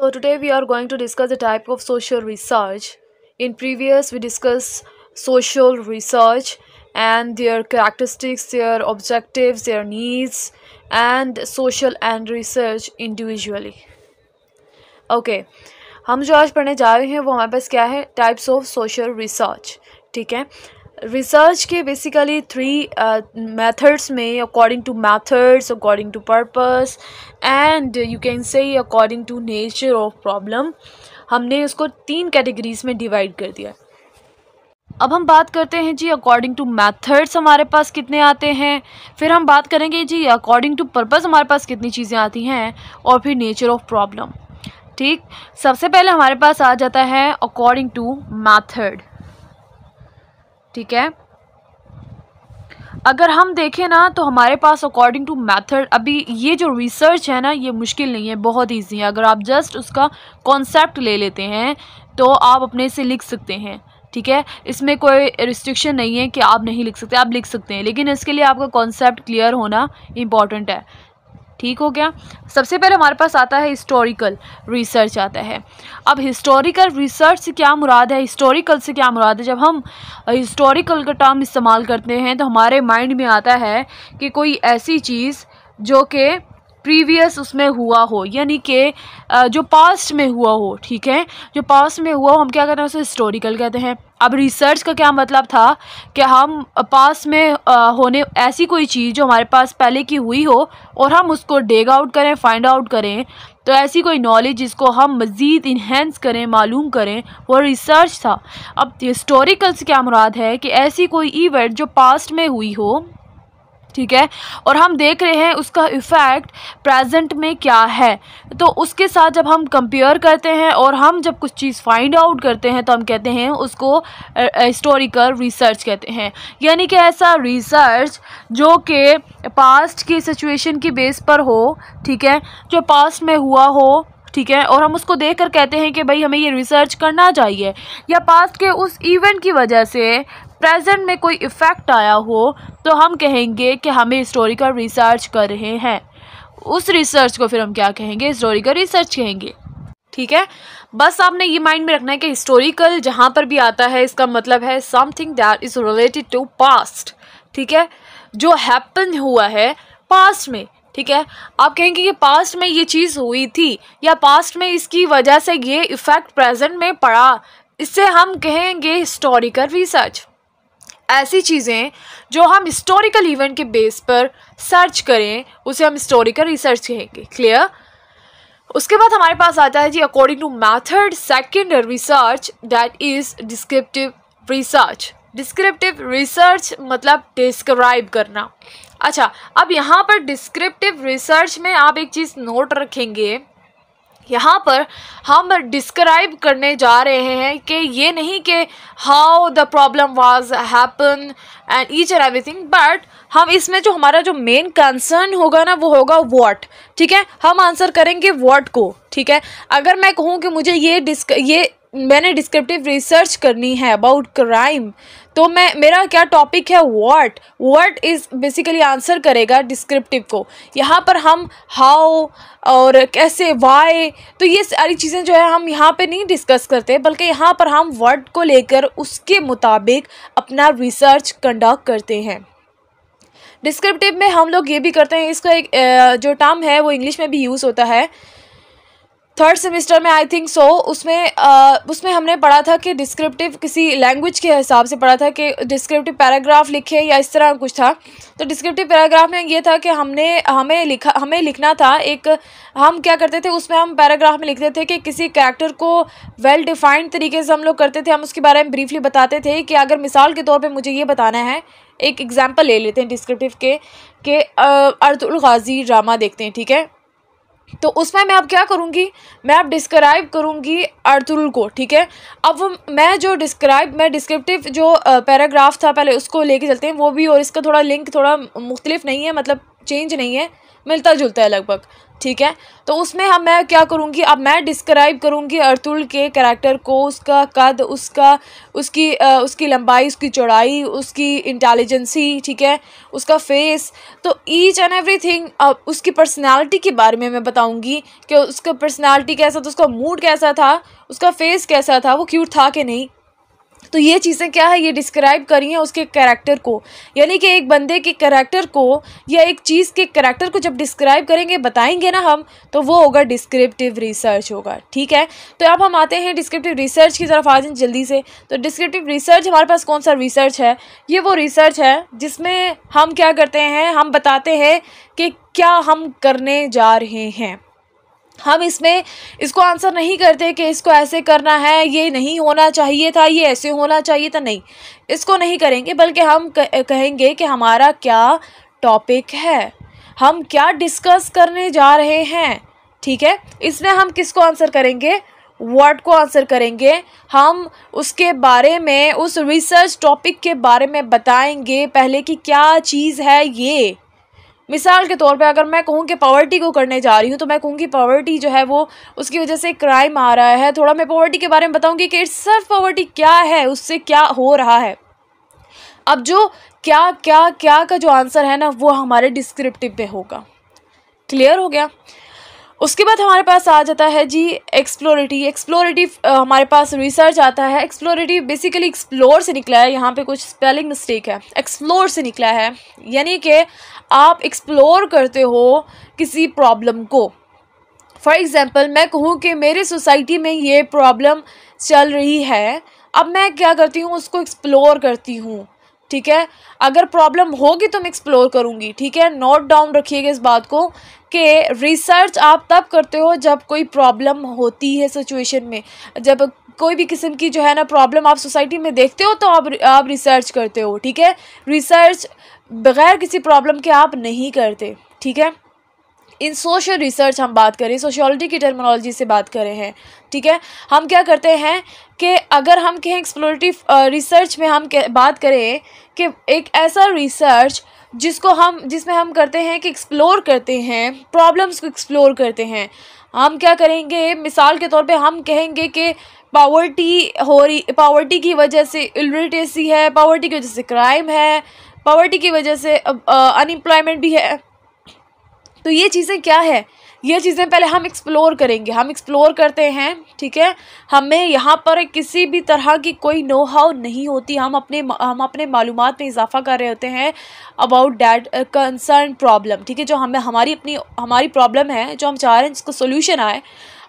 So today we are going to discuss the type of social research. In previous we discussed social research and their characteristics, their objectives, their needs and social and research individually. Okay, हम जो आज पढ़ने जा रहे हैं वो हमारे पास क्या है, टाइप्स ऑफ सोशल रिसर्च. ठीक है, रिसर्च के बेसिकली 3 मेथड्स में, according to methods, according to purpose and you can say according to nature of problem, हमने उसको 3 कैटेगरीज में डिवाइड कर दिया. अब हम बात करते हैं जी अकॉर्डिंग टू मेथड्स हमारे पास कितने आते हैं, फिर हम बात करेंगे जी अकॉर्डिंग टू पर्पस हमारे पास कितनी चीज़ें आती हैं, और फिर नेचर ऑफ प्रॉब्लम. ठीक, सबसे पहले हमारे पास आ जाता है अकॉर्डिंग टू मेथड. ठीक है, अगर हम देखें ना तो हमारे पास अकॉर्डिंग टू मेथड, अभी ये जो रिसर्च है ना ये मुश्किल नहीं है, बहुत ईजी है. अगर आप जस्ट उसका कॉन्सेप्ट ले लेते हैं तो आप अपने से लिख सकते हैं. ठीक है, इसमें कोई रिस्ट्रिक्शन नहीं है कि आप नहीं लिख सकते, आप लिख सकते हैं, लेकिन इसके लिए आपका कॉन्सेप्ट क्लियर होना इम्पॉर्टेंट है. ठीक हो गया. सबसे पहले हमारे पास आता है हिस्टोरिकल रिसर्च आता है. अब हिस्टोरिकल रिसर्च से क्या मुराद है, हिस्टोरिकल से क्या मुराद है, जब हम हिस्टोरिकल का टर्म इस्तेमाल करते हैं तो हमारे माइंड में आता है कि कोई ऐसी चीज़ जो कि प्रीवियस उसमें हुआ हो, यानी कि जो पास्ट में हुआ हो. ठीक है, जो पास्ट में हुआ हो हम क्या कहते हैं, उसे हिस्टोरिकल कहते हैं. अब रिसर्च का क्या मतलब था कि हम पास्ट में होने ऐसी कोई चीज़ जो हमारे पास पहले की हुई हो और हम उसको डेग आउट करें, फाइंड आउट करें, तो ऐसी कोई नॉलेज जिसको हम मज़ीद इन्हेंस करें, मालूम करें, वो रिसर्च था. अब हिस्टोरिकल से क्या मुराद है कि ऐसी कोई इवेंट जो पास्ट में हुई हो, ठीक है, और हम देख रहे हैं उसका इफ़ेक्ट प्रेजेंट में क्या है, तो उसके साथ जब हम कंपेयर करते हैं और हम जब कुछ चीज़ फाइंड आउट करते हैं तो हम कहते हैं उसको हिस्टोरिकल रिसर्च कहते हैं. यानी कि ऐसा रिसर्च जो कि पास्ट की सिचुएशन की बेस पर हो, ठीक है, जो पास्ट में हुआ हो, ठीक है, और हम उसको देख कर कहते हैं कि भाई हमें ये रिसर्च करना चाहिए, या पास्ट के उस इवेंट की वजह से प्रेजेंट में कोई इफ़ेक्ट आया हो तो हम कहेंगे कि हमें हिस्टोरिकल रिसर्च कर रहे हैं. उस रिसर्च को फिर हम क्या कहेंगे, हिस्टोरिकल रिसर्च कहेंगे. ठीक है, बस आपने ये माइंड में रखना है कि हिस्टोरिकल जहाँ पर भी आता है इसका मतलब है something that is related to past. ठीक है, जो हैपन हुआ है पास्ट में. ठीक है, आप कहेंगे कि पास्ट में ये चीज़ हुई थी या पास्ट में इसकी वजह से ये इफ़ेक्ट प्रेजेंट में पड़ा, इससे हम कहेंगे हिस्टोरिकल रिसर्च. ऐसी चीज़ें जो हम हिस्टोरिकल इवेंट के बेस पर सर्च करें उसे हम हिस्टोरिकल रिसर्च कहेंगे. क्लियर. उसके बाद हमारे पास आता है जी according to method second research that is descriptive research. Descriptive research मतलब डिस्क्राइब करना. अच्छा, अब यहाँ पर डिस्क्रिप्टिव रिसर्च में आप एक चीज़ नोट रखेंगे, यहाँ पर हम डिस्क्राइब करने जा रहे हैं कि ये नहीं कि how the problem was happen and each and everything, but हम इसमें जो हमारा जो मेन कंसर्न होगा ना वो होगा व्हाट. ठीक है, हम आंसर करेंगे व्हाट को. ठीक है, अगर मैं कहूँ कि मुझे ये मैंने डिस्क्रिप्टिव रिसर्च करनी है अबाउट क्राइम, तो मेरा क्या टॉपिक है, व्हाट इज़ बेसिकली आंसर करेगा डिस्क्रिप्टिव को. यहाँ पर हम हाउ और कैसे, वाई, तो ये सारी चीज़ें जो है हम यहाँ पे नहीं डिस्कस करते, बल्कि यहाँ पर हम वर्ड को लेकर उसके मुताबिक अपना रिसर्च कंडक्ट करते हैं. डिस्क्रिप्टिव में हम लोग ये भी करते हैं, इसका एक जो टर्म है वो इंग्लिश में भी यूज़ होता है. 3rd सेमेस्टर में आई थिंक सो उसमें हमने पढ़ा था कि डिस्क्रिप्टिव किसी लैंग्वेज के हिसाब से पढ़ा था कि डिस्क्रिप्टिव पैराग्राफ लिखे या इस तरह कुछ था. तो डिस्क्रिप्टिव पैराग्राफ में ये था कि हमें लिखना था एक, हम क्या करते थे उसमें, हम पैराग्राफ में लिखते थे कि किसी कैरेक्टर को वेल डिफाइंड तरीके से हम लोग करते थे, हम उसके बारे में ब्रीफली बताते थे कि अगर मिसाल के तौर पर मुझे ये बताना है, एक एग्जाम्पल ले लेते हैं डिस्क्रिप्टिव के अर्तुल गाजी ड्रामा देखते हैं. ठीक है, तो उसमें मैं अब क्या करूँगी, मैं अब डिस्क्राइब करूँगी अर्तुल को. ठीक है, अब मैं डिस्क्रिप्टिव जो पैराग्राफ था पहले उसको लेके चलते हैं वो भी, और इसका थोड़ा लिंक थोड़ा मुख्तलिफ नहीं है, मतलब चेंज नहीं है, मिलता जुलता है लगभग, ठीक है। तो उसमें मैं क्या करूँगी, अब मैं डिस्क्राइब करूँगी अर्तुल के कैरेक्टर को, उसका कद, उसकी लंबाई, उसकी चौड़ाई, उसकी इंटेलिजेंसी, ठीक है, उसका फेस, तो ईच एंड एवरीथिंग। उसकी पर्सनालिटी के बारे में मैं बताऊँगी कि उसका पर्सनालिटी कैसा था, उसका मूड कैसा था, उसका फेस कैसा था, वो क्यूट था कि नहीं। तो ये चीज़ें क्या है, ये डिस्क्राइब करी हैं उसके कैरेक्टर को। यानी कि एक बंदे के कैरेक्टर को या एक चीज़ के कैरेक्टर को जब डिस्क्राइब करेंगे, बताएंगे ना हम, तो वो होगा डिस्क्रिप्टिव रिसर्च होगा, ठीक है। तो अब हम आते हैं डिस्क्रिप्टिव रिसर्च की तरफ, आ जाएं जल्दी से। तो डिस्क्रिप्टिव रिसर्च हमारे पास कौन सा रिसर्च है, ये वो रिसर्च है जिसमें हम क्या करते हैं, हम बताते हैं कि क्या हम करने जा रहे हैं। हम इसको आंसर नहीं करते कि इसको ऐसे करना है, ये नहीं होना चाहिए था, ये ऐसे होना चाहिए था, नहीं, इसको नहीं करेंगे, बल्कि हम कहेंगे कि हमारा क्या टॉपिक है, हम क्या डिस्कस करने जा रहे हैं, ठीक है। इसमें हम किसको आंसर करेंगे, व्हाट को आंसर करेंगे। हम उसके बारे में, उस रिसर्च टॉपिक के बारे में बताएंगे पहले कि क्या चीज़ है ये। मिसाल के तौर पे अगर मैं कहूँ कि पॉवर्टी को करने जा रही हूँ, तो मैं कहूँगी पॉवर्टी जो है वो, उसकी वजह से क्राइम आ रहा है, थोड़ा मैं पॉवर्टी के बारे में बताऊँगी कि सेल्फ पॉवर्टी क्या है, उससे क्या हो रहा है। अब जो क्या क्या क्या का जो आंसर है ना, वो हमारे डिस्क्रिप्टिव पे होगा। क्लियर हो गया। उसके बाद हमारे पास आ जाता है जी एक्सप्लोरेटिव हमारे पास रिसर्च आता है। एक्सप्लोरेटिव बेसिकली एक्सप्लोर से निकला है, यहाँ पे कुछ स्पेलिंग मिस्टेक है, एक्सप्लोर से निकला है, यानी कि आप एक्सप्लोर करते हो किसी प्रॉब्लम को। फॉर एग्जांपल मैं कहूँ कि मेरे सोसाइटी में ये प्रॉब्लम चल रही है, अब मैं क्या करती हूँ, उसको एक्सप्लोर करती हूँ, ठीक है। अगर प्रॉब्लम होगी तो मैं एक्सप्लोर करूँगी, ठीक है। नोट डाउन रखिएगा इस बात को कि रिसर्च आप तब करते हो जब कोई प्रॉब्लम होती है सिचुएशन में, जब कोई भी किस्म की जो है ना प्रॉब्लम आप सोसाइटी में देखते हो तो आप रिसर्च करते हो, ठीक है। रिसर्च बगैर किसी प्रॉब्लम के आप नहीं करते, ठीक है। इन सोशल रिसर्च हम बात करें, सोशियोलॉजी की टर्मिनोलॉजी से बात करें हैं, ठीक है। हम क्या करते हैं कि अगर हम कहें एक्सप्लोरेटिव रिसर्च में हम बात करें कि एक ऐसा रिसर्च जिसमें हम करते हैं कि एक्सप्लोर करते हैं, प्रॉब्लम्स को एक्सप्लोर करते हैं। हम क्या करेंगे, मिसाल के तौर पे हम कहेंगे कि पावर्टी की वजह से इलिटरेसी है, पावर्टी की वजह से क्राइम है, पावर्टी की वजह से अनएम्प्लॉयमेंट भी है। तो ये चीज़ें क्या है, ये चीज़ें पहले हम एक्सप्लोर करेंगे, हम एक्सप्लोर करते हैं, ठीक है। हमें यहाँ पर किसी भी तरह की कोई नो हाउ नहीं होती, हम अपने मालूमात में इजाफा कर रहे होते हैं अबाउट दैट कंसर्न प्रॉब्लम, ठीक है। जो हमारी प्रॉब्लम है, जो हम चाह रहे हैं जिसको सोल्यूशन आए,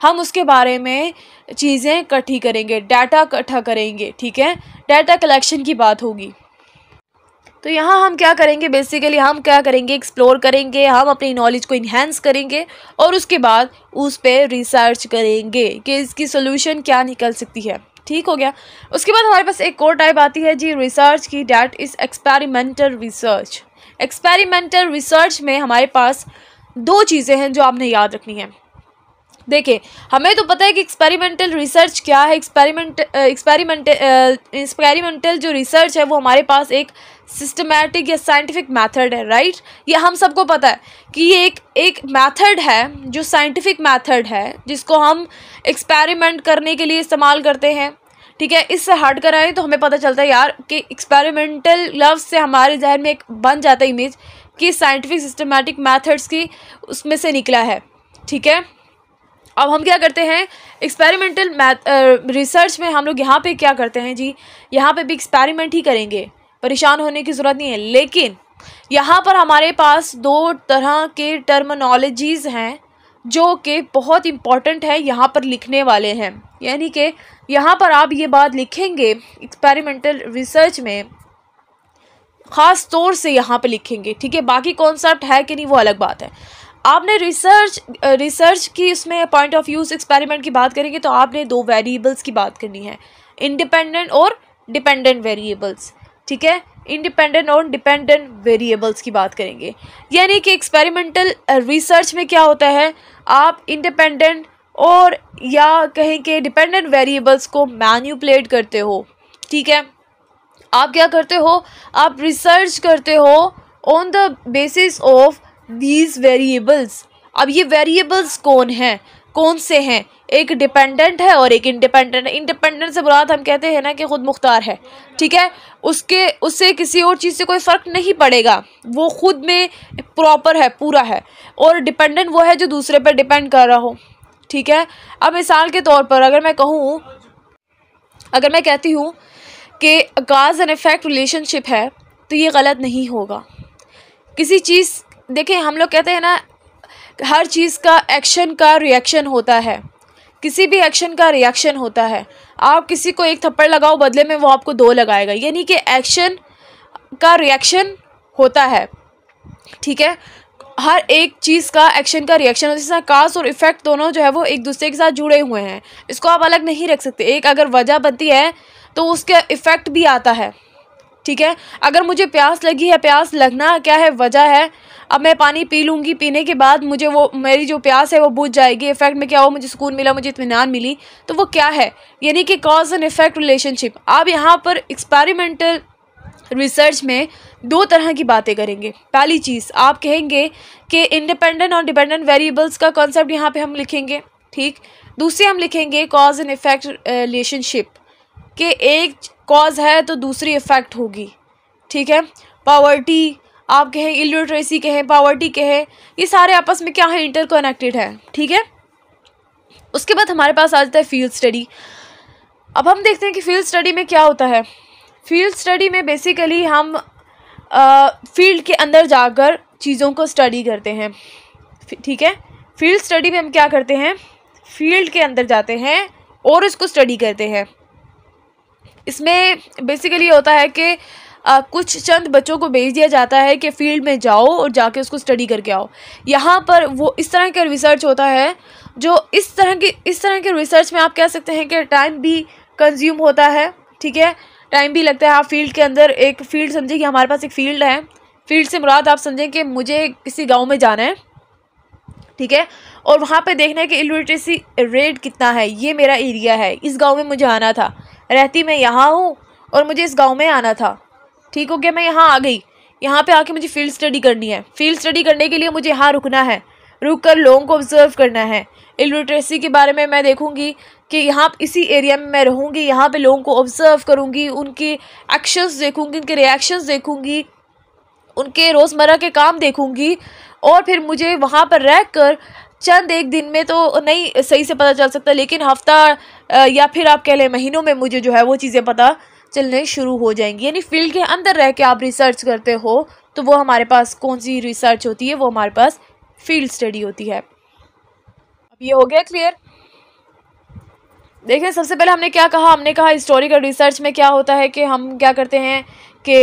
हम उसके बारे में चीज़ें इकट्ठी करेंगे, डाटा इकट्ठा करेंगे, ठीक है। डाटा कलेक्शन की बात होगी। तो यहाँ हम क्या करेंगे, बेसिकली हम क्या करेंगे, एक्सप्लोर करेंगे, हम अपनी नॉलेज को इन्हेंस करेंगे और उसके बाद उस पर रिसर्च करेंगे कि इसकी सोल्यूशन क्या निकल सकती है, ठीक हो गया। उसके बाद हमारे पास एक और टाइप आती है जी रिसर्च की, that is experimental research. Experimental research में हमारे पास दो चीज़ें हैं जो आपने याद रखनी है। देखिए, हमें तो पता है कि एक्सपेरिमेंटल रिसर्च क्या है। एक्सपेरिमेंटल जो रिसर्च है वो हमारे पास एक सिस्टमैटिक या साइंटिफिक मेथड है, राइट। ये हम सबको पता है कि ये एक मेथड है जो साइंटिफिक मेथड है, जिसको हम एक्सपेरिमेंट करने के लिए इस्तेमाल करते हैं, ठीक है। इससे हट कर आए तो हमें पता चलता है यार कि एक्सपेरिमेंटल लफ्ज़ से हमारे जहन में एक बन जाता है इमेज कि साइंटिफिक सिस्टमैटिक मेथड्स की उसमें से निकला है, ठीक है। अब हम क्या करते हैं, एक्सपेरिमेंटल रिसर्च में हम लोग यहाँ पे क्या करते हैं जी, यहाँ पे भी एक्सपेरिमेंट ही करेंगे, परेशान होने की ज़रूरत नहीं है। लेकिन यहाँ पर हमारे पास दो तरह के टर्मिनोलॉजीज़ हैं जो कि बहुत इम्पॉर्टेंट है, यहाँ पर लिखने वाले हैं। यानी कि यहाँ पर आप ये बात लिखेंगे एक्सपेरिमेंटल रिसर्च में, ख़ास तौर से यहाँ पे लिखेंगे, ठीक है। बाकी कॉन्सेप्ट है कि नहीं वो अलग बात है। आपने रिसर्च की उसमें पॉइंट ऑफ व्यू से एक्सपेरिमेंट की बात करेंगे तो आपने दो वेरिएबल्स की बात करनी है, इंडिपेंडेंट और डिपेंडेंट वेरिएबल्स, ठीक है। इंडिपेंडेंट और डिपेंडेंट वेरिएबल्स की बात करेंगे। यानी कि एक्सपेरिमेंटल रिसर्च में क्या होता है, आप इंडिपेंडेंट और या कहें कि डिपेंडेंट वेरिएबल्स को मैनिपुलेट करते हो, ठीक है। आप क्या करते हो, आप रिसर्च करते हो on the basis of these variables. अब ये वेरिएबल्स कौन से हैं? एक डिपेंडेंट है और एक इंडिपेंडेंट है। इंडिपेंडेंट से मुराद हम कहते हैं ना कि खुद मुख्तार है, ठीक है, उससे किसी और चीज़ से कोई फ़र्क नहीं पड़ेगा, वो खुद में प्रॉपर है, पूरा है। और डिपेंडेंट वो है जो दूसरे पर डिपेंड कर रहा हो, ठीक है। अब मिसाल के तौर पर अगर मैं कहती हूँ कि काज एंड इफ़ेक्ट रिलेशनशिप है, तो ये गलत नहीं होगा। किसी चीज़, देखें, हम लोग कहते हैं ना हर चीज़ का एक्शन का रिएक्शन होता है, किसी भी एक्शन का रिएक्शन होता है। आप किसी को एक थप्पड़ लगाओ, बदले में वो आपको 2 लगाएगा, यानी कि एक्शन का रिएक्शन होता है, ठीक है। हर एक चीज़ का एक्शन का रिएक्शन होता है। जैसे काज और इफ़ेक्ट दोनों जो है वो एक दूसरे के साथ जुड़े हुए हैं, इसको आप अलग नहीं रख सकते। एक अगर वजह बनती है तो उसका इफ़ेक्ट भी आता है, ठीक है। अगर मुझे प्यास लगी है, प्यास लगना क्या है? वजह है। अब मैं पानी पी लूँगी, पीने के बाद मुझे वो मेरी जो प्यास है वो बुझ जाएगी। इफ़ेक्ट में क्या हो? मुझे सुकून मिला, मुझे इत्मीनान मिली, तो वो क्या है? यानी कि कॉज एंड इफ़ेक्ट रिलेशनशिप। आप यहाँ पर एक्सपेरिमेंटल रिसर्च में 2 तरह की बातें करेंगे। पहली चीज़ आप कहेंगे कि इंडिपेंडेंट और डिपेंडेंट वेरिएबल्स का कॉन्सेप्ट यहाँ पे हम लिखेंगे, ठीक। दूसरी हम लिखेंगे कॉज एंड इफ़ेक्ट रिलेशनशिप, कि एक कॉज है तो दूसरी इफ़ेक्ट होगी, ठीक है। पॉवर्टी आप कहें, इलिटरेसी कहें, पॉवर्टी कहें, ये सारे आपस में क्या है? इंटरकनेक्टेड है, ठीक है। उसके बाद हमारे पास आ जाता है फील्ड स्टडी। अब हम देखते हैं कि फील्ड स्टडी में क्या होता है। फील्ड स्टडी में बेसिकली हम फील्ड के अंदर जाकर चीज़ों को स्टडी करते हैं, ठीक है। फील्ड स्टडी में हम क्या करते हैं? फील्ड के अंदर जाते हैं और इसको स्टडी करते हैं। इसमें बेसिकली होता है कि कुछ चंद बच्चों को भेज दिया जाता है कि फील्ड में जाओ और जाके उसको स्टडी करके आओ। यहाँ पर वो इस तरह का रिसर्च होता है जो इस तरह के रिसर्च में आप कह सकते हैं कि टाइम भी कंज्यूम होता है, ठीक है, टाइम भी लगता है। आप फील्ड के अंदर एक फील्ड समझें कि हमारे पास एक फील्ड है। फील्ड से मुराद आप समझें कि मुझे किसी गाँव में जाना है, ठीक है, और वहाँ पे देखना है कि इलिटरेसी रेट कितना है। ये मेरा एरिया है, इस गांव में मुझे आना था, रहती मैं यहाँ हूँ और मुझे इस गांव में आना था, ठीक हो गया। मैं यहाँ आ गई, यहाँ पे आके मुझे फील्ड स्टडी करनी है। फील्ड स्टडी करने के लिए मुझे यहाँ रुकना है, रुक कर लोगों को ऑब्जर्व करना है। इलिटरेसी के बारे में मैं देखूँगी कि यहाँ इसी एरिया में मैं रहूँगी, यहाँ पे लोगों को ऑब्जर्व करूँगी, उनकी एक्शंस देखूँगी, उनके रिएक्शंस देखूँगी, उनके रोज़मर्रा के काम देखूँगी, और फिर मुझे वहाँ पर रह कर चंद एक दिन में तो नहीं सही से पता चल सकता, लेकिन हफ्ता या फिर आप कह लें महीनों में मुझे जो है वो चीज़ें पता चलने शुरू हो जाएंगी। यानी फील्ड के अंदर रह के आप रिसर्च करते हो तो वो हमारे पास कौन सी रिसर्च होती है? वो हमारे पास फील्ड स्टडी होती है। अब ये हो गया क्लियर? देखिए, सबसे पहले हमने क्या कहा? हमने कहा हिस्टोरिकल रिसर्च में क्या होता है कि हम क्या करते हैं कि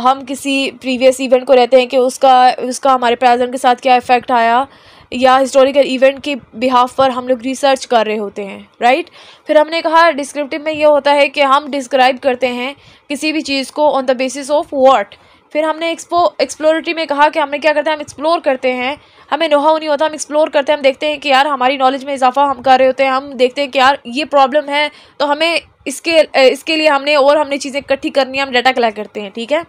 हम किसी प्रीवियस इवेंट को रहते हैं कि उसका हमारे प्रेजेंट के साथ क्या इफ़ेक्ट आया, या हिस्टोरिकल इवेंट के बिहाफ पर हम लोग रिसर्च कर रहे होते हैं, राइट। फिर हमने कहा डिस्क्रिप्टिव में ये होता है कि हम डिस्क्राइब करते हैं किसी भी चीज़ को on the basis of what. फिर हमने एक्सप्लोरेटरी में कहा कि हमने क्या करते हैं? हम एक्सप्लोर करते हैं, हमें नोहाउ नहीं होता, हम एक्सप्लोर करते हैं। हम देखते हैं कि यार हमारी नॉलेज में इजाफा हम कर रहे होते हैं, हम देखते हैं कि यार ये प्रॉब्लम है तो हमें इसके लिए हमने चीज़ें इकट्ठी करनी है, हम डाटा कलेक्ट करते हैं, ठीक है।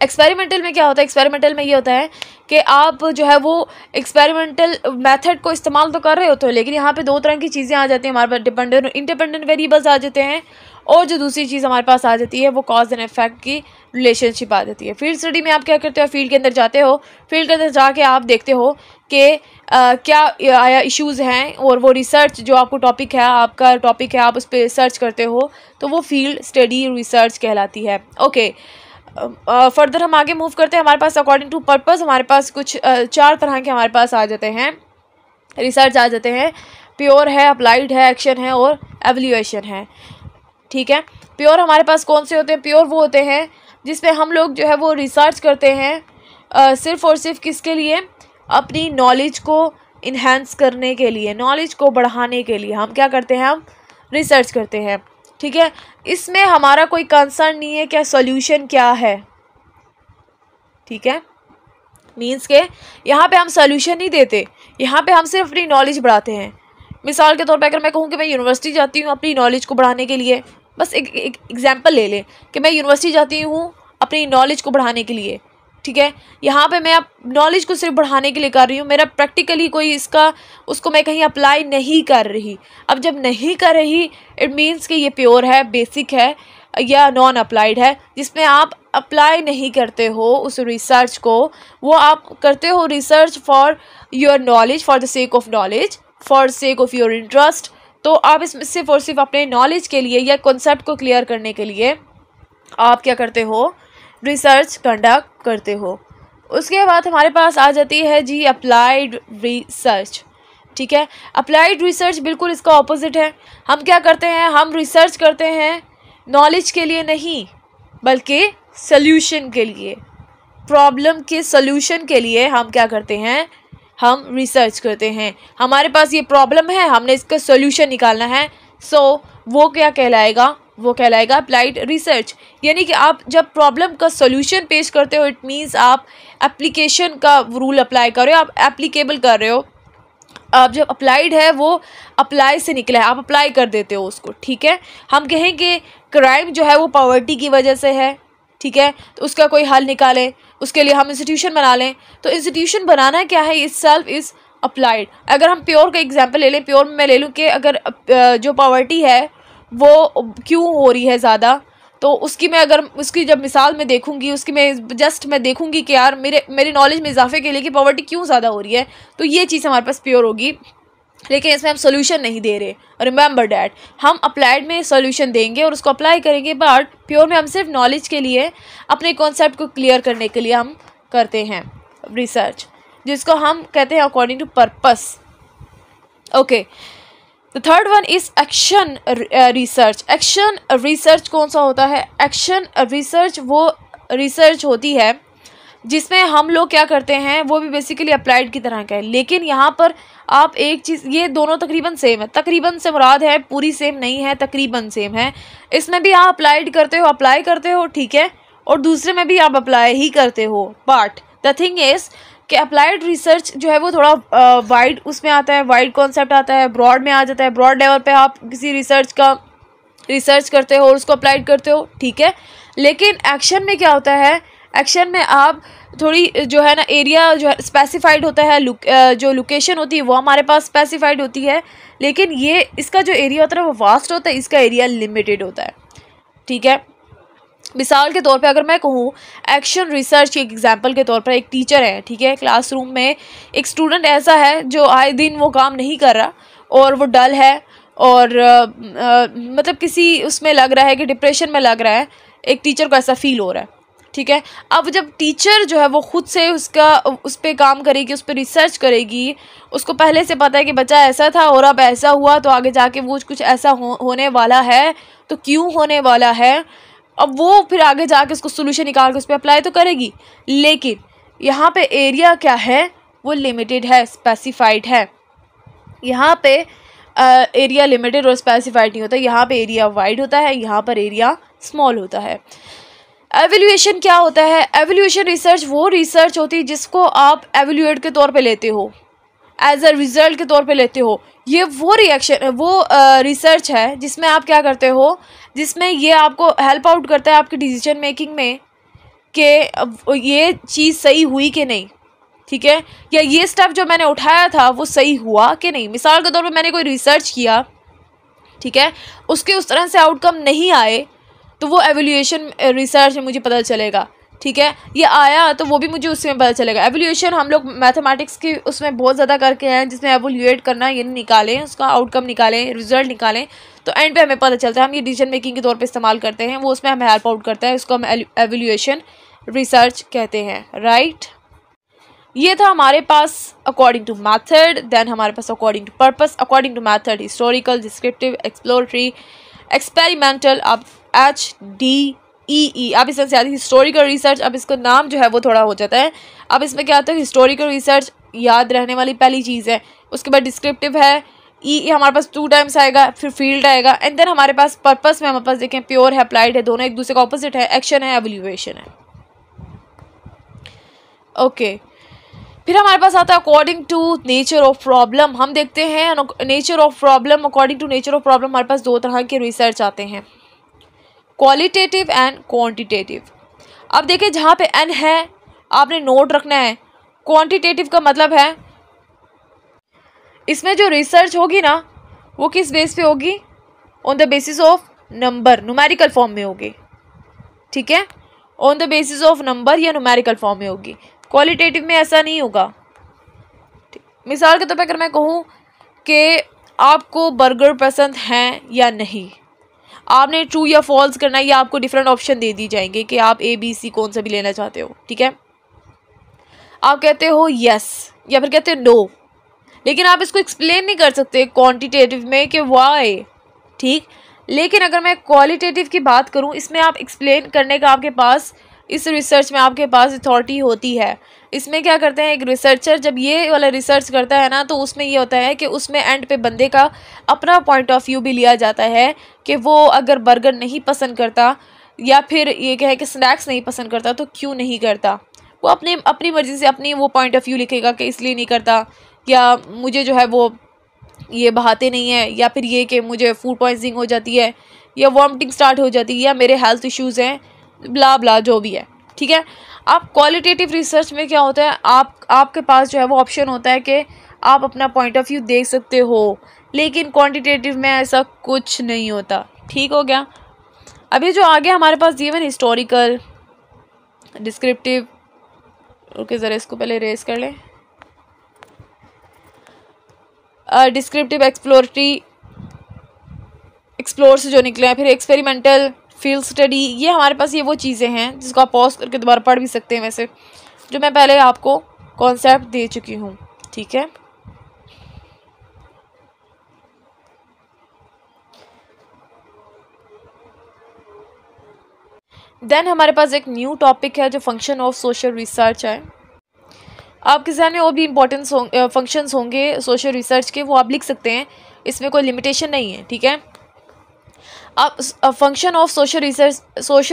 एक्सपेरिमेंटल में क्या होता है? एक्सपेरिमेंटल में ये होता है कि आप जो है वो एक्सपेरिमेंटल मेथड को इस्तेमाल तो कर रहे होते हो, लेकिन यहाँ पे 2 तरह की चीज़ें आ जाती हैं हमारे पास, डिपेंडेंट और इंडिपेंडेंट वेरिएबल्स आ जाते हैं, और जो दूसरी चीज़ हमारे पास आ जाती है वो कॉज एंड इफेक्ट की रिलेशनशिप आ जाती है। फील्ड स्टडी में आप क्या करते हो? फील्ड के अंदर जाते हो, फील्ड के अंदर जाके आप देखते हो कि क्या आया इश्यूज़ हैं, और वो रिसर्च जो आपका टॉपिक है आप उस पर रिसर्च करते हो, तो वो फील्ड स्टडी रिसर्च कहलाती है। ओके, फर्दर हम आगे मूव करते हैं। हमारे पास अकॉर्डिंग टू पर्पस हमारे पास कुछ 4 तरह के हमारे पास आ जाते हैं, रिसर्च आ जाते हैं। प्योर है, अप्लाइड है, एक्शन है और एवल्यूएशन है, ठीक है। प्योर हमारे पास कौन से होते हैं? प्योर वो होते हैं जिसमें हम लोग जो है वो रिसर्च करते हैं सिर्फ़ और सिर्फ किसके लिए? अपनी नॉलेज को इन्हेंस करने के लिए, नॉलेज को बढ़ाने के लिए हम क्या करते हैं? हम रिसर्च करते हैं, ठीक है। इसमें हमारा कोई कंसर्न नहीं है क्या सॉल्यूशन क्या है, ठीक है। मीन्स के यहाँ पे हम सॉल्यूशन नहीं देते, यहाँ पे हम सिर्फ अपनी नॉलेज बढ़ाते हैं। मिसाल के तौर पे अगर मैं कहूँ कि मैं यूनिवर्सिटी जाती हूँ अपनी नॉलेज को बढ़ाने के लिए, बस एक एग्जांपल ले लें कि मैं यूनिवर्सिटी जाती हूँ अपनी नॉलेज को बढ़ाने के लिए, ठीक है। यहाँ पे मैं अब नॉलेज को सिर्फ बढ़ाने के लिए कर रही हूँ, मेरा प्रैक्टिकली कोई उसको मैं कहीं अप्लाई नहीं कर रही। अब जब नहीं कर रही इट मीन्स कि ये प्योर है, बेसिक है या नॉन अप्लाइड है, जिसमें आप अप्लाई नहीं करते हो उस रिसर्च को, वो आप करते हो research for your knowledge, for the sake of knowledge, for sake of your interest. तो आप इसमें सिर्फ और सिर्फ अपने नॉलेज के लिए या कॉन्सेप्ट को क्लियर करने के लिए आप क्या करते हो, रिसर्च कंडक्ट करते हो। उसके बाद हमारे पास आ जाती है जी अप्लाइड रिसर्च। ठीक है, अप्लाइड रिसर्च बिल्कुल इसका ऑपोजिट है। हम क्या करते हैं, हम रिसर्च करते हैं नॉलेज के लिए नहीं, बल्कि सल्यूशन के लिए, प्रॉब्लम के सल्यूशन के लिए हम क्या करते हैं, हम रिसर्च करते हैं। हमारे पास ये प्रॉब्लम है, हमने इसका सॉल्यूशन निकालना है, सो वो क्या कहलाएगा, वो कहलाएगा अप्लाइड रिसर्च। यानी कि आप जब प्रॉब्लम का सॉल्यूशन पेश करते हो, इट मीन्स आप एप्लीकेशन का रूल अप्लाई कर रहे हो, आप एप्लीकेबल कर रहे हो। आप जब अप्लाइड है वो अप्लाई से निकला है, आप अप्लाई कर देते हो उसको। ठीक है, हम कहेंगे क्राइम जो है वो पॉवर्टी की वजह से है, ठीक है, तो उसका कोई हल निकालें, उसके लिए हम इंस्टीट्यूशन बना लें। तो इंस्टीट्यूशन बनाना क्या है, इस सेल्फ इज़ अप्लाइड। अगर हम प्योर का एग्जांपल ले लें, प्योर में मैं ले लूँ कि अगर जो पॉवर्टी है वो क्यों हो रही है ज़्यादा, तो उसकी मैं अगर उसकी जब मिसाल में देखूंगी, उसकी मैं देखूंगी कि यार मेरी नॉलेज में इजाफे के लिए कि पॉवर्टी क्यों ज़्यादा हो रही है, तो ये चीज़ हमारे पास प्योर होगी। लेकिन इसमें हम सोल्यूशन नहीं दे रहे, रिमेंबर डैट। हम अप्लाइड में सोल्यूशन देंगे और उसको अप्लाई करेंगे, बट प्योर में हम सिर्फ नॉलेज के लिए, अपने कॉन्सेप्ट को क्लियर करने के लिए हम करते हैं रिसर्च, जिसको हम कहते हैं according to purpose. Okay, the third one is action research. Action research कौन सा होता है, एक्शन रिसर्च वो रिसर्च होती है जिसमें हम लोग क्या करते हैं, वो भी बेसिकली अप्लाइड की तरह का है। लेकिन यहाँ पर आप एक चीज़, ये दोनों तकरीबन सेम है, तकरीबन से मुराद है पूरी सेम नहीं है, तकरीबन सेम है। इसमें भी आप अप्लाई करते हो, ठीक है, और दूसरे में भी आप अप्लाई ही करते हो। बट द थिंग इज़ कि अप्लाइड रिसर्च जो है वो थोड़ा वाइड उसमें आता है, वाइड कॉन्सेप्ट आता है, ब्रॉड में आ जाता है। ब्रॉड लेवल पे आप किसी रिसर्च का रिसर्च करते हो और उसको अप्लाइड करते हो, ठीक है। लेकिन एक्शन में क्या होता है, एक्शन में आप थोड़ी जो है ना एरिया जो है स्पेसिफाइड होता है, जो लोकेशन होती है वो हमारे पास स्पेसिफाइड होती है, लेकिन ये इसका जो एरिया होता है वो वास्ट होता है, इसका एरिया लिमिटेड होता है, ठीक है। मिसाल के तौर पे अगर मैं कहूँ एक्शन रिसर्च के एग्जांपल के तौर पर, एक टीचर है, ठीक है, क्लासरूम में एक स्टूडेंट ऐसा है जो आए दिन वो काम नहीं कर रहा और वो डल है और मतलब किसी उसमें लग रहा है कि डिप्रेशन में लग रहा है, एक टीचर को ऐसा फील हो रहा है, ठीक है। अब जब टीचर जो है वो खुद से उस पर काम करेगी, उस पर रिसर्च करेगी, उसको पहले से पता है कि बच्चा ऐसा था और अब ऐसा हुआ, तो आगे जाके वो कुछ ऐसा होने वाला है, तो क्यों होने वाला है, अब वो फिर आगे जाके उसको सोल्यूशन निकाल के उस पर अप्लाई तो करेगी। लेकिन यहाँ पे एरिया क्या है, वो लिमिटेड है, स्पेसिफाइड है। यहाँ पे एरिया लिमिटेड और स्पेसिफाइड नहीं होता, यहाँ पे एरिया वाइड होता है, यहाँ पर एरिया स्मॉल होता है। एवेल्यूएशन क्या होता है, एवेल्यूएशन रिसर्च वो रिसर्च होती है जिसको आप एवेल्यूएट के तौर पे लेते हो, एज अ रिजल्ट के तौर पे लेते हो। ये वो रिसर्च है जिसमें आप क्या करते हो, जिसमें ये आपको हेल्प आउट करता है आपकी डिसीजन मेकिंग में कि ये चीज़ सही हुई कि नहीं, ठीक है, या ये स्टेप जो मैंने उठाया था वो सही हुआ कि नहीं। मिसाल के तौर पे मैंने कोई रिसर्च किया, ठीक है, उसके उस तरह से आउटकम नहीं आए, तो वो एवेल्यूएशन रिसर्च में मुझे पता चलेगा, ठीक है। ये आया तो वो भी मुझे उसमें पता चलेगा। एवेल्यूएशन हम लोग मैथमेटिक्स की उसमें बहुत ज़्यादा करके हैं, जिसमें एवेल्यूएट करना, ये निकालें, उसका आउटकम निकालें, रिजल्ट निकालें, तो एंड पे हमें पता चलता है। हम ये डिसीजन मेकिंग के तौर पे इस्तेमाल करते हैं, वो उसमें हमें हेल्प आउट करता है, उसको हम एवेल्यूएशन रिसर्च कहते हैं, राइट। ये था हमारे पास अकॉर्डिंग टू मैथड, देन हमारे पास according to purpose. According to method historical, descriptive, exploratory, experimental, अब HDEE, अब इसमें से आती है हिस्टोरिकल रिसर्च। अब इसका नाम जो है वो थोड़ा हो जाता है। अब इसमें क्या होता है, हिस्टोरिकल रिसर्च याद रहने वाली पहली चीज़ है। उसके बाद डिस्क्रिप्टिव है, ई हमारे पास 2 टाइम्स आएगा, फिर फील्ड आएगा, एंड देन हमारे पास पर्पस में हमारे पास देखें प्योर है, अप्लाइड है, दोनों एक दूसरे का ऑपोजिट है, एक्शन है, एवेल्यूएशन है। ओके, फिर हमारे पास आता है according to nature of problem. हम देखते हैं nature of problem. According to nature of problem हमारे पास 2 तरह के रिसर्च आते हैं, क्वालिटेटिव एंड क्वांटिटेटिव। अब देखिए जहाँ पे N है आपने नोट रखना है। क्वांटिटेटिव का मतलब है इसमें जो रिसर्च होगी ना वो किस बेस पे होगी, on the basis of number, numerical form में होगी, ठीक है, on the basis of number या न्यूमेरिकल फॉर्म में होगी। क्वालिटेटिव में ऐसा नहीं होगा। मिसाल के तौर पर अगर मैं कहूँ कि आपको बर्गर पसंद हैं या नहीं, आपने ट्रू या फॉल्स करना है, या आपको डिफरेंट ऑप्शन दे दी जाएंगे कि आप ABC कौन सा भी लेना चाहते हो, ठीक है। आप कहते हो यस या फिर कहते हो नो, लेकिन आप इसको एक्सप्लेन नहीं कर सकते क्वांटिटेटिव में कि वाई, ठीक। लेकिन अगर मैं क्वालिटेटिव की बात करूं, इसमें आप एक्सप्लेन करने का आपके पास, इस रिसर्च में आपके पास अथॉरिटी होती है। इसमें क्या करते हैं, एक रिसर्चर जब ये वाला रिसर्च करता है ना, तो उसमें ये होता है कि उसमें एंड पे बंदे का अपना पॉइंट ऑफ व्यू भी लिया जाता है कि वो अगर बर्गर नहीं पसंद करता या फिर ये कहे कि स्नैक्स नहीं पसंद करता तो क्यों नहीं करता, वो अपनी मर्ज़ी से अपनी वो पॉइंट ऑफ व्यू लिखेगा कि इसलिए नहीं करता, या मुझे जो है वो ये बहाते नहीं है, या फिर ये कि मुझे फूड पॉइजनिंग हो जाती है, या वॉमिटिंग स्टार्ट हो जाती है, या मेरे हेल्थ इश्यूज़ हैं, ब्ला ब्ला जो भी है, ठीक है। आप क्वालिटेटिव रिसर्च में क्या होता है, आपके पास जो है वो ऑप्शन होता है कि आप अपना पॉइंट ऑफ व्यू देख सकते हो, लेकिन क्वांटिटेटिव में ऐसा कुछ नहीं होता, ठीक हो गया। अभी जो आगे हमारे पास दिए हुए हिस्टोरिकल, डिस्क्रिप्टिव, ओके ज़रा इसको पहले रेस कर लें, डिस्क्रिप्टिव, एक्सप्लोरेटरी, एक्सप्लोर से जो निकले हैं, फिर एक्सपेरिमेंटल, फील्ड स्टडी, ये हमारे पास ये वो चीज़ें हैं जिसको आप पॉज करके दोबारा पढ़ भी सकते हैं, वैसे जो मैं पहले आपको कॉन्सेप्ट दे चुकी हूँ, ठीक है। देन हमारे पास एक न्यू टॉपिक है जो फंक्शन ऑफ सोशल रिसर्च है। आपके सामने और भी इम्पोर्टेंट फंक्शंस होंगे सोशल रिसर्च के, वो आप लिख सकते हैं, इसमें कोई लिमिटेशन नहीं है, ठीक है। आप फंक्शन ऑफ सोशल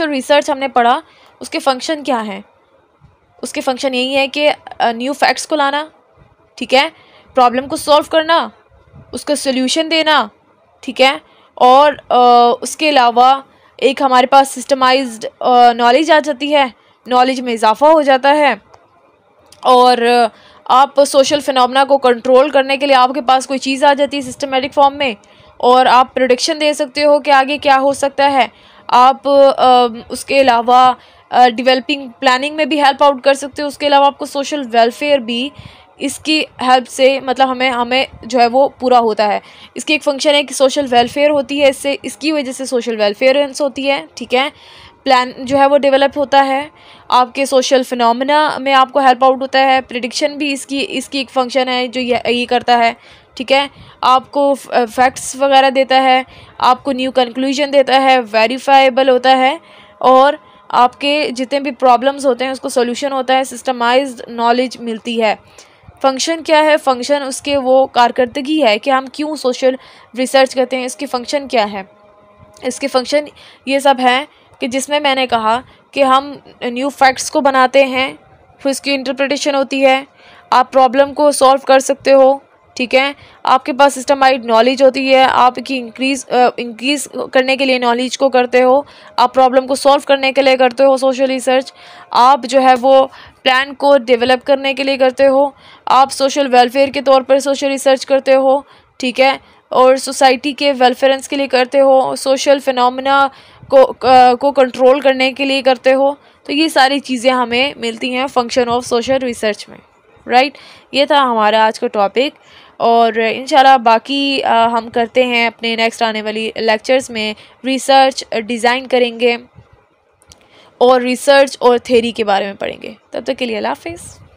रिसर्च हमने पढ़ा, उसके फंक्शन क्या हैं, उसके फंक्शन यही है कि न्यू फैक्ट्स को लाना, ठीक है, प्रॉब्लम को सॉल्व करना, उसका सोल्यूशन देना, ठीक है, और उसके अलावा एक हमारे पास सिस्टमाइज्ड नॉलेज आ जाती है, नॉलेज में इजाफा हो जाता है, और आप सोशल फिनोमेना को कंट्रोल करने के लिए आपके पास कोई चीज़ आ जाती है सिस्टमेटिक फॉर्म में, और आप प्रेडिक्शन दे सकते हो कि आगे क्या हो सकता है। आप उसके अलावा डेवलपिंग प्लानिंग में भी हेल्प आउट कर सकते हो। उसके अलावा आपको सोशल वेलफेयर भी इसकी हेल्प से, मतलब हमें जो है वो पूरा होता है। इसकी एक फंक्शन है कि सोशल वेलफेयर होती है, इससे इसकी वजह से सोशल वेलफेयरेंस होती है, ठीक है। प्लान जो है वो डेवलप होता है, आपके सोशल फिनोमेना में आपको हेल्प आउट होता है। प्रेडिक्शन भी इसकी एक फंक्शन है जो ये करता है, ठीक है। आपको फैक्ट्स वगैरह देता है, आपको न्यू कंक्लूजन देता है, वेरीफाइबल होता है, और आपके जितने भी प्रॉब्लम्स होते हैं उसको सोल्यूशन होता है, सिस्टमाइज्ड नॉलेज मिलती है। फंक्शन क्या है, फंक्शन उसके वो कारकर्दगी है कि हम क्यों सोशल रिसर्च करते हैं, इसके फंक्शन क्या है। इसके फंक्शन ये सब हैं कि जिसमें मैंने कहा कि हम न्यू फैक्ट्स को बनाते हैं, फिर उसकी इंटरप्रिटेशन होती है, आप प्रॉब्लम को सॉल्व कर सकते हो, ठीक है। आपके पास सिस्टमाइज्ड नॉलेज होती है, आपकी इंक्रीज़ करने के लिए नॉलेज को करते हो, आप प्रॉब्लम को सॉल्व करने के लिए करते हो सोशल रिसर्च, आप जो है वो प्लान को डेवलप करने के लिए करते हो, आप सोशल वेलफेयर के तौर पर सोशल रिसर्च करते हो, ठीक है, और सोसाइटी के वेलफेयरेंस के लिए करते हो, सोशल फिनोमेना को कंट्रोल करने के लिए करते हो। तो ये सारी चीज़ें हमें मिलती हैं फंक्शन ऑफ सोशल रिसर्च में, राइट। ये था हमारा आज का टॉपिक, और इंशाल्लाह बाकी हम करते हैं अपने नेक्स्ट आने वाली लेक्चर्स में। रिसर्च डिज़ाइन करेंगे और रिसर्च और थ्योरी के बारे में पढ़ेंगे। तब तक के लिए अल्लाह हाफ़िज़।